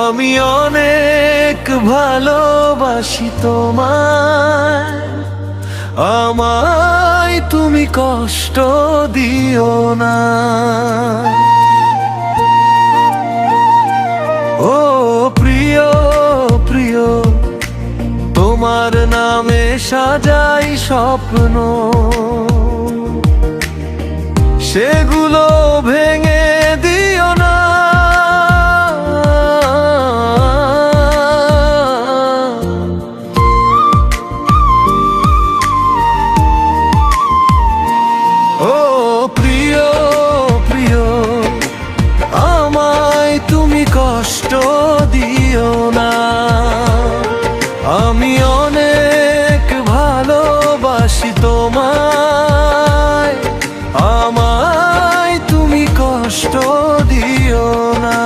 আমি অনেক ভালোবাসি তোমায়, আমায় তুমি কষ্ট দিও না। ও প্রিয় প্রিয়, তোমার নামে সাজাই স্বপ্ন, সেগুলো ভেঙে দিও না। ও প্রিয় প্রিয়, আমায় তুমি কষ্ট দিও না। আমি অনেক ভালোবাসি তোমায়, আমায় তুমি কষ্ট দিও না।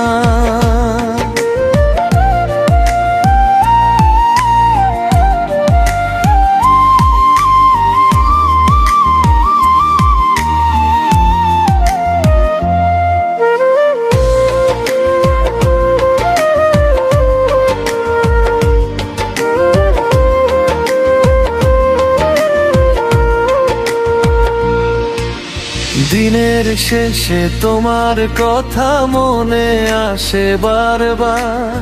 দিনের শেষে তোমার কথা মনে আসে বারবার,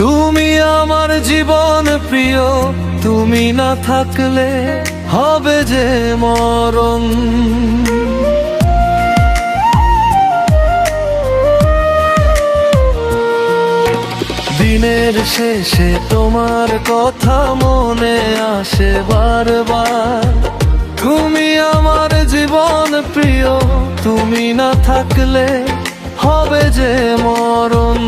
তুমি আমার জীবন প্রিয়, তুমি না থাকলে হবে যে মরণ। দিনের শেষে তোমার কথা মনে আসে বারবার, তুমি আমার জীবন প্রিয়, তুমি না থাকলে হবে যে মরণ।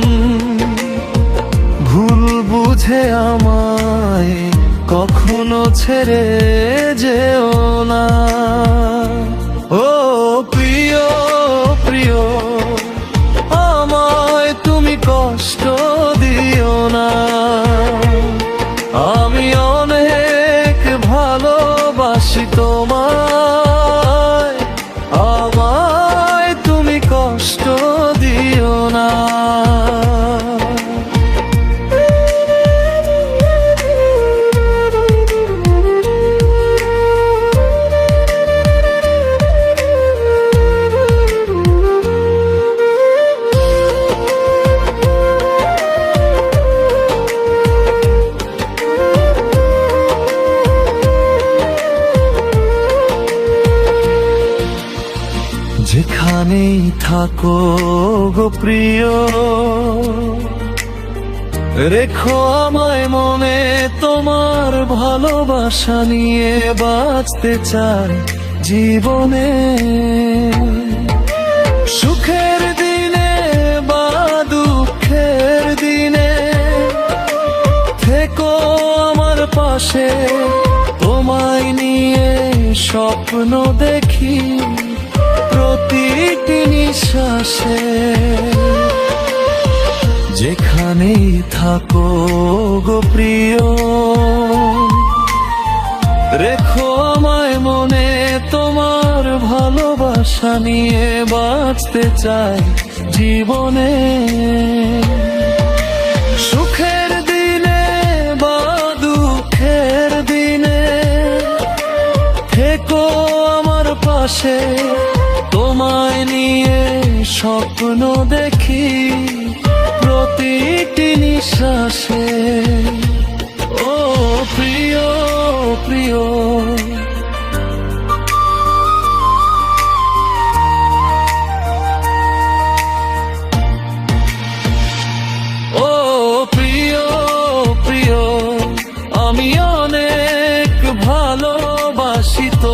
ভুল বুঝে আমায় কখনো ছেড়ে যেও না। ও প্রিয় প্রিয়, আমায় তুমি কষ্ট দিও না। আমি অনেক ভালোবাসি তোমায়, আমায় তুমি কষ্ট দিও না। যেখানেই থাকো গো প্রিয়, রেখো আমায় মনে, তোমার ভালোবাসা নিয়ে বাঁচতে চাই জীবনে। সুখের দিনে বা দুঃখের দিনে থেকো আমার পাশে, তোমায় নিয়ে স্বপ্ন দেখি প্রতিটি নিঃশ্বাসে। যেখানেই থাকো গো প্রিয়, রেখো আমায় মনে, তোমার ভালোবাসা নিয়ে বাঁচতে চাই জীবনে। সুখের দিনে বা দুঃখের দিনে থেকো আমার পাশে, তোমায় নিয়ে স্বপ্ন দেখি প্রতিটি নিঃশ্বাসে। ও প্রিয় প্রিয়, ও প্রিয় প্রিয়, আমি অনেক ভালোবাসি তো।